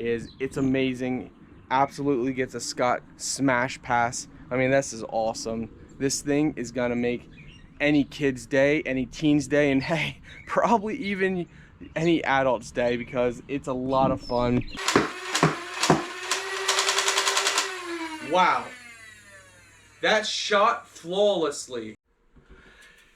is it's amazing. Absolutely gets a Scott smash pass. I mean, this is awesome. This thing is gonna make any kid's day, any teen's day, and hey, probably even any adult's day, because it's a lot of fun. Wow, that shot flawlessly.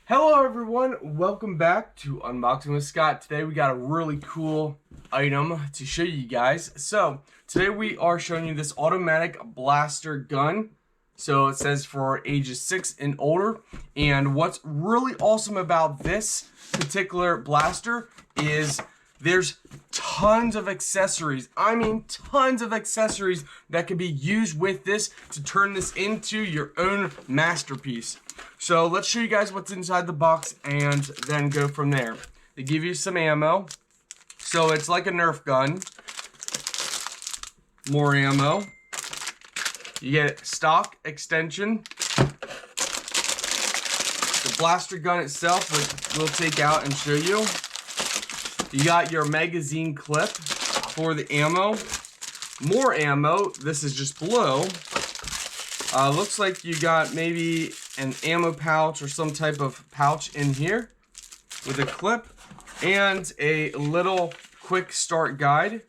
Hello everyone, welcome back to Unboxing with Scott. Today we got a really cool item to show you guys. So today we are showing you this automatic blaster gun. So it says for ages 6 and older. And what's really awesome about this particular blaster is there's tons of accessories. I mean tons of accessories that can be used with this to turn this into your own masterpiece. So let's show you guys what's inside the box and then go from there. They give you some ammo. So it's like a Nerf gun. More ammo. You get stock extension. The blaster gun itself, which we'll take out and show you. You got your magazine clip for the ammo. More ammo. This is just below. Looks like you got maybe an ammo pouch or some type of pouch in here with a clip and a little quick start guide.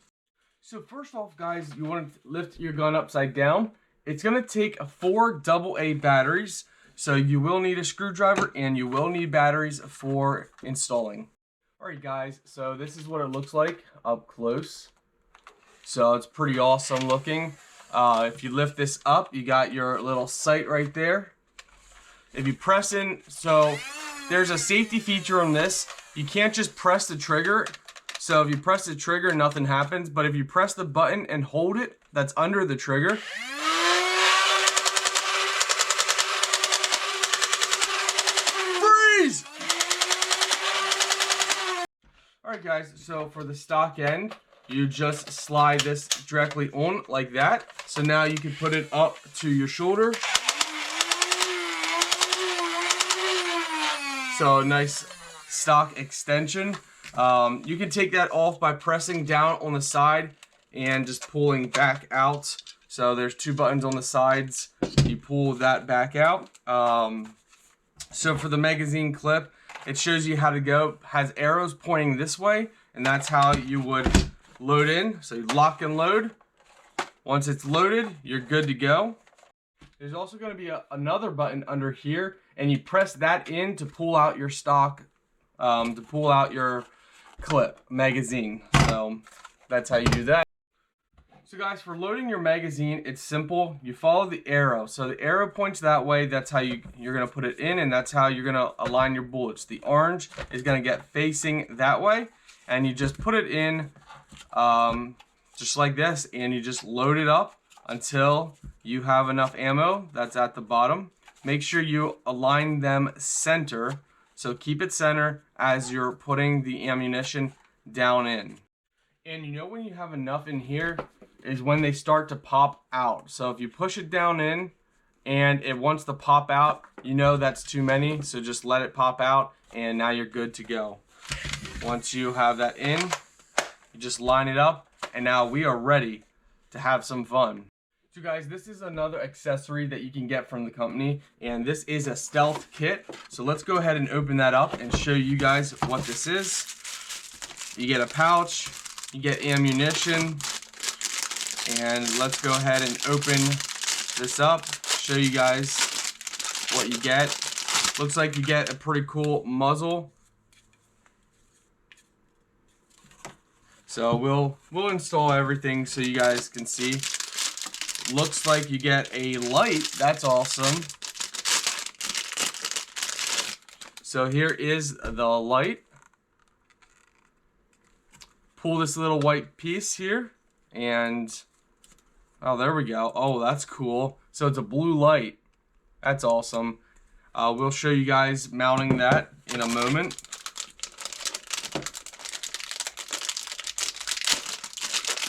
So first off, guys, you want to lift your gun upside down. It's going to take 4 AA batteries. So you will need a screwdriver and you will need batteries for installing. Alright guys, so this is what it looks like up close. So it's pretty awesome looking. If you lift this up, you got your little sight right there. If you press in, so there's a safety feature on this. You can't just press the trigger. So if you press the trigger, nothing happens. But if you press the button and hold it, that's under the trigger. Freeze! Alright guys, so for the stock end, you just slide this directly on like that. So now you can put it up to your shoulder. So nice stock extension. You can take that off by pressing down on the side and just pulling back out. So there's 2 buttons on the sides. You pull that back out. So for the magazine clip, it shows you how to go. Has arrows pointing this way, and that's how you would load in. So you lock and load. Once it's loaded, you're good to go. There's also going to be another button under here, and you press that in to pull out your stock, to pull out your clip magazine. So that's how you do that. So guys, for loading your magazine, it's simple. You follow the arrow. So the arrow points that way. That's how you're going to put it in, and that's how you're going to align your bullets. The orange is going to get facing that way, and you just put it in just like this, and you just load it up until you have enough ammo. That's at the bottom. Make sure you align them center. So keep it center as you're putting the ammunition down in. And you know when you have enough in here is when they start to pop out. So if you push it down in and it wants to pop out, you know that's too many. So just let it pop out and now you're good to go. Once you have that in, you just line it up, and now we are ready to have some fun. So guys, this is another accessory that you can get from the company, and this is a stealth kit. So let's go ahead and open that up and show you guys what this is. You get a pouch, you get ammunition, and let's go ahead and open this up, show you guys what you get. Looks like you get a pretty cool muzzle. So we'll install everything so you guys can see. Looks like you get a light. That's awesome. So here is the light. Pull this little white piece here, and oh, there we go. Oh, that's cool. So it's a blue light. That's awesome. We'll show you guys mounting that in a moment.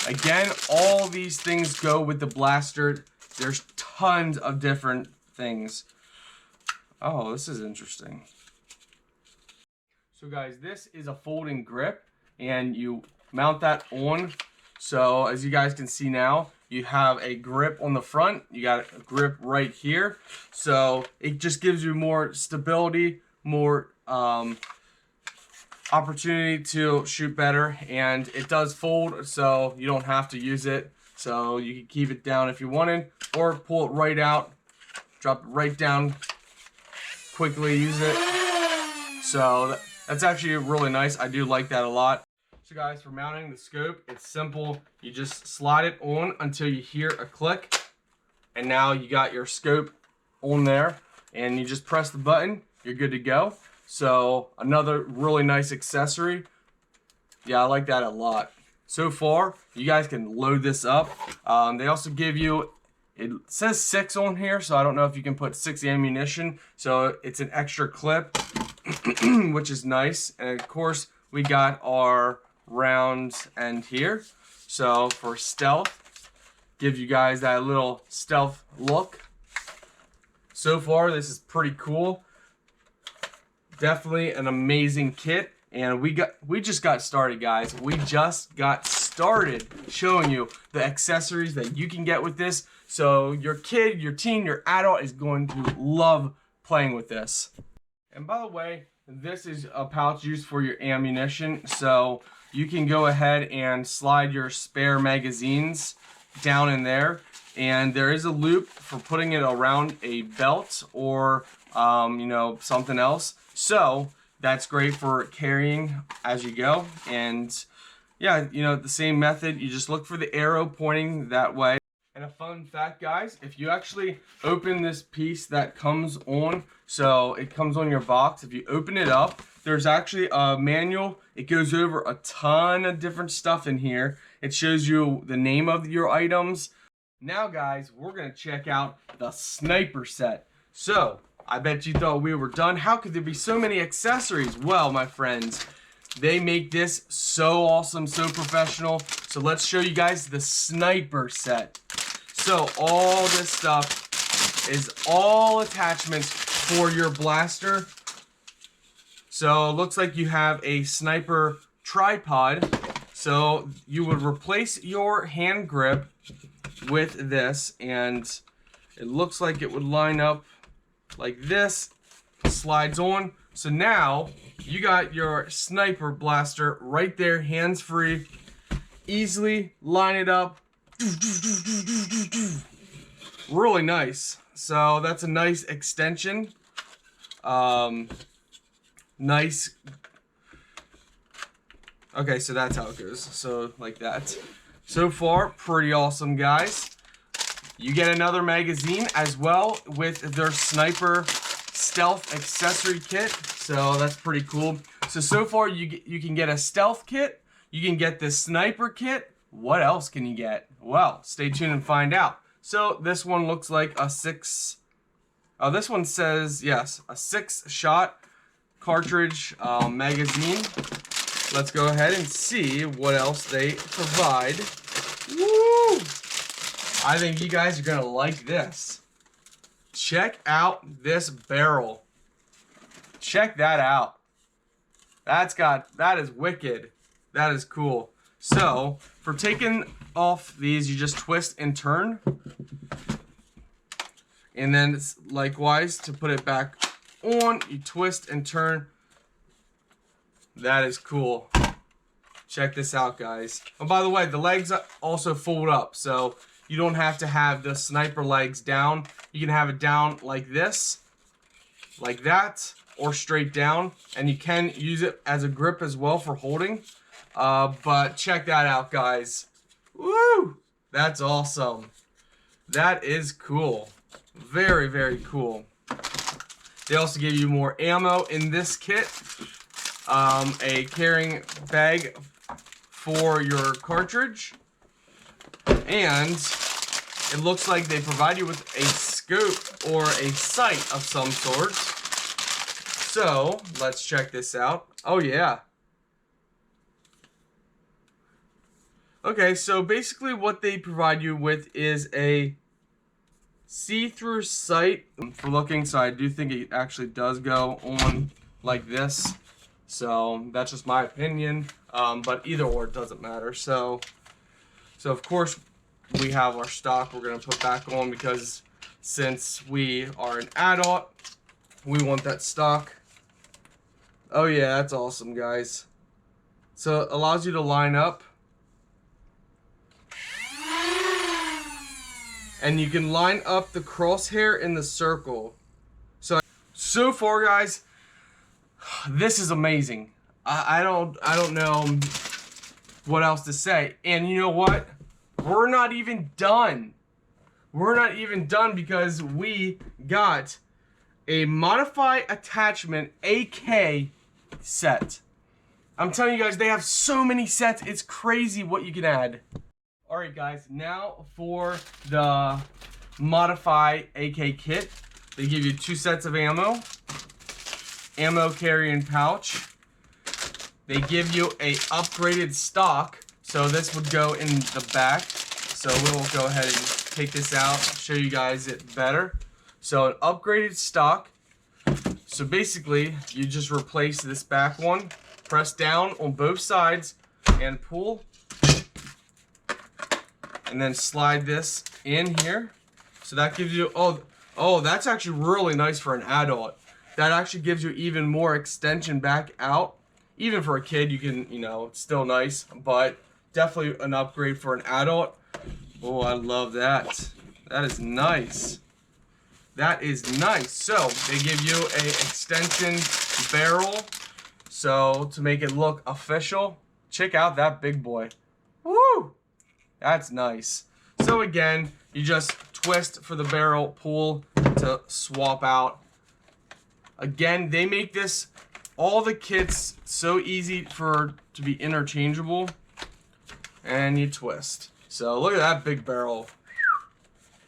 Again, all these things go with the blaster. There's tons of different things. Oh, this is interesting. So guys, this is a folding grip, and you mount that on So as you guys can see now, you have a grip on the front, you got a grip right here, so it just gives you more stability, more opportunity to shoot better, and it does fold, so you don't have to use it. So you can keep it down if you wanted, or pull it right out, drop it right down, quickly use it. So that's actually really nice. I do like that a lot. So guys, for mounting the scope, it's simple. You just slide it on until you hear a click, and now you got your scope on there, and you just press the button, you're good to go. So another really nice accessory. Yeah, I like that a lot. So far, you guys can load this up. They also give you, it says 6 on here, so I don't know if you can put 6 ammunition. So it's an extra clip, which is nice. And of course, we got our round end here. So for stealth, give you guys that little stealth look. So far, this is pretty cool. Definitely an amazing kit, and we just got started, guys. We just got started showing you the accessories that you can get with this. So your kid, your teen, your adult is going to love playing with this. And by the way, this is a pouch used for your ammunition, so you can go ahead and slide your spare magazines down in there, and there is a loop for putting it around a belt or you know, something else. So that's great for carrying as you go. And yeah, you know, the same method, you just look for the arrow pointing that way. And a fun fact, guys, if you actually open this piece that comes on, so it comes on your box, if you open it up, there's actually a manual. It goes over a ton of different stuff in here. It shows you the name of your items. Now, guys, we're going to check out the sniper set. So I bet you thought we were done. How could there be so many accessories? Well, my friends, they make this so awesome, so professional. So let's show you guys the sniper set. So all this stuff is all attachments for your blaster. So it looks like you have a sniper tripod. So you would replace your hand grip with this, and it looks like it would line up like this, slides on. So now you got your sniper blaster right there, hands free, easily line it up. Really nice. So that's a nice extension. Nice. Okay, so that's how it goes. So like that. So far, pretty awesome, guys. You get another magazine as well with their sniper stealth accessory kit. So that's pretty cool. So far you can get a stealth kit. You can get this sniper kit. What else can you get? Well, stay tuned and find out. So this one looks like a 6. Oh, this one says, yes, a 6-shot cartridge magazine. Let's go ahead and see what else they provide. Woo! I think you guys are going to like this. Check out this barrel. Check that out. That is wicked. That is cool. So, for taking off these, you just twist and turn. And then it's likewise to put it back on, you twist and turn. That is cool. Check this out, guys. Oh, by the way, the legs also fold up, so you don't have to have the sniper legs down. You can have it down like this, like that, or straight down. And you can use it as a grip as well for holding. But check that out, guys. Woo! That's awesome. That is cool. Very, very cool. They also give you more ammo in this kit. A carrying bag for your cartridge. And it looks like they provide you with a scope or a sight of some sort. So, let's check this out. Oh, yeah. Okay, so basically what they provide you with is a see-through sight for looking. So I do think it actually does go on like this. So that's just my opinion. But either or, it doesn't matter. So So of course we have our stock we're going to put back on, because since we are an adult, we want that stock. Oh yeah, that's awesome, guys. So it allows you to line up. And you can line up the crosshair in the circle. So far, guys, this is amazing. I don't know what else to say. And you know what? We're not even done. We're not even done, because we got a Modify Attachment AK set. I'm telling you guys, they have so many sets. It's crazy what you can add. Alright guys, now for the Modify AK kit. They give you 2 sets of ammo carrying pouch. They give you a upgraded stock, so this would go in the back. So we'll go ahead and take this out, show you guys it better. So an upgraded stock. So basically, you just replace this back one, press down on both sides, and pull. And then slide this in here. So that gives you, oh, that's actually really nice for an adult. That actually gives you even more extension back out. Even for a kid, you can, it's still nice, but definitely an upgrade for an adult. Oh, I love that. That is nice. That is nice. So they give you a extension barrel. So to make it look official, check out that big boy. Woo! That's nice. So again, you just twist for the barrel, pull to swap out. Again, they make this, all the kits, so easy to be interchangeable. And you twist. So look at that big barrel.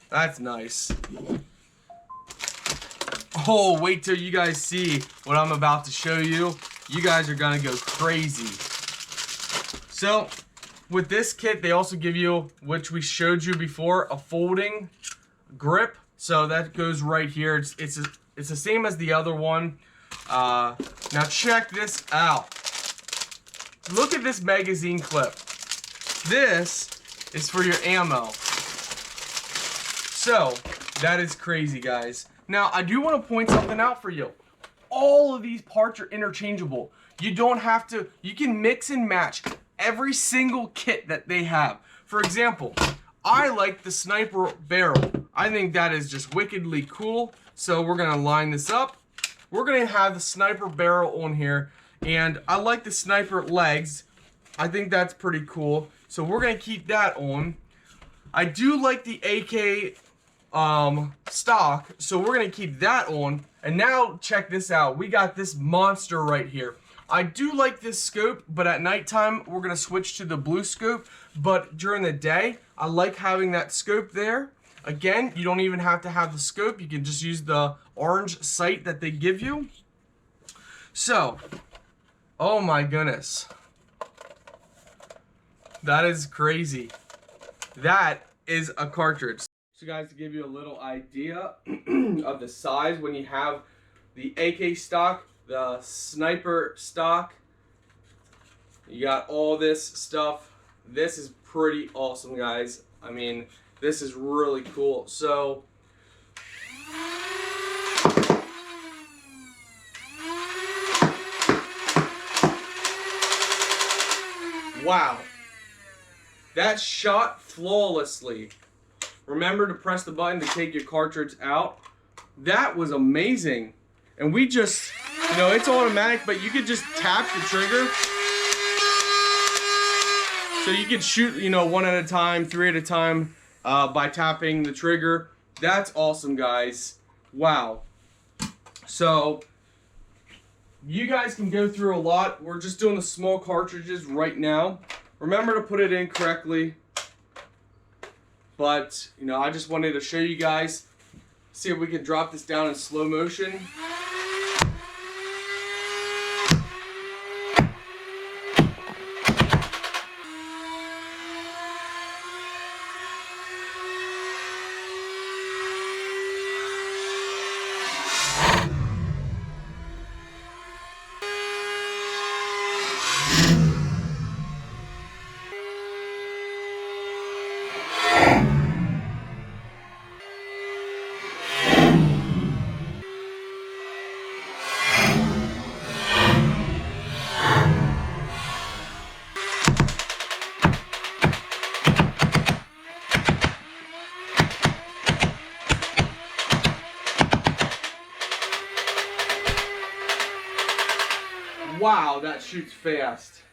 That's nice. Oh, wait till you guys see what I'm about to show you. You guys are gonna go crazy. So with this kit, they also give you, which we showed you before, a folding grip. So that goes right here. It's the same as the other one. Now check this out. Look at this magazine clip. This is for your ammo. So that is crazy, guys. Now I do want to point something out for you. All of these parts are interchangeable. You don't have to, you can mix and match every single kit that they have. For example, I like the sniper barrel. I think that is just wickedly cool. So we're gonna line this up. We're gonna have the sniper barrel on here, and I like the sniper legs. I think that's pretty cool. So we're gonna keep that on. I do like the AK stock, so we're gonna keep that on. And now check this out. We got this monster right here. I do like this scope, but at nighttime we're gonna switch to the blue scope. But during the day, I like having that scope there. Again, you don't even have to have the scope. You can just use the orange sight that they give you. So, oh my goodness. That is crazy. That is a cartridge. So guys, to give you a little idea of the size, when you have the AK stock, the sniper stock, you got all this stuff. This is pretty awesome, guys. I mean, this is really cool. So wow, that shot flawlessly. Remember to press the button to take your cartridge out. That was amazing. And we just, it's automatic, but you could just tap the trigger. So you could shoot, one at a time, 3 at a time, by tapping the trigger. That's awesome, guys. Wow. So you guys can go through a lot. We're just doing the small cartridges right now. Remember to put it in correctly. But, I just wanted to show you guys, see if we can drop this down in slow motion. Wow, that shoots fast.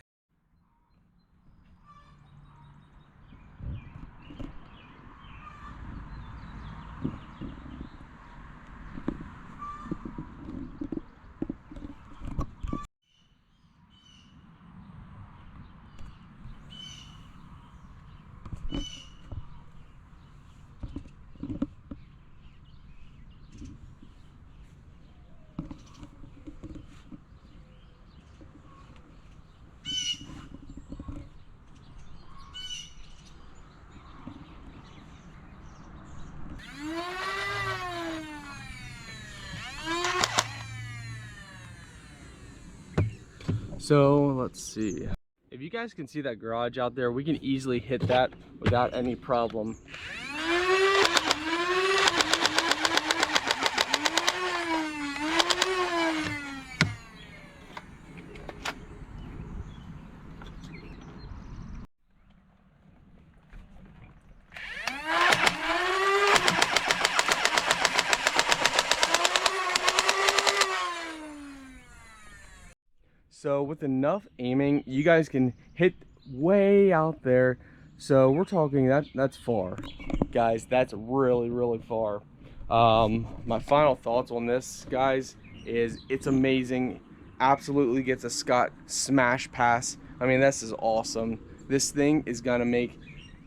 So let's see. If you guys can see that garage out there, we can easily hit that without any problem. So with enough aiming, you guys can hit way out there. So we're talking that's far, guys. That's really far. My final thoughts on this, guys, is it's amazing. Absolutely gets a Scott smash pass. I mean, this is awesome. This thing is gonna make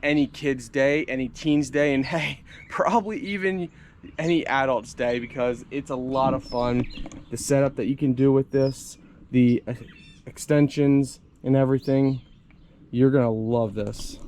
any kid's day, any teen's day, and hey, probably even any adult's day, because it's a lot of fun. The setup that you can do with this, the extensions and everything, you're gonna love this.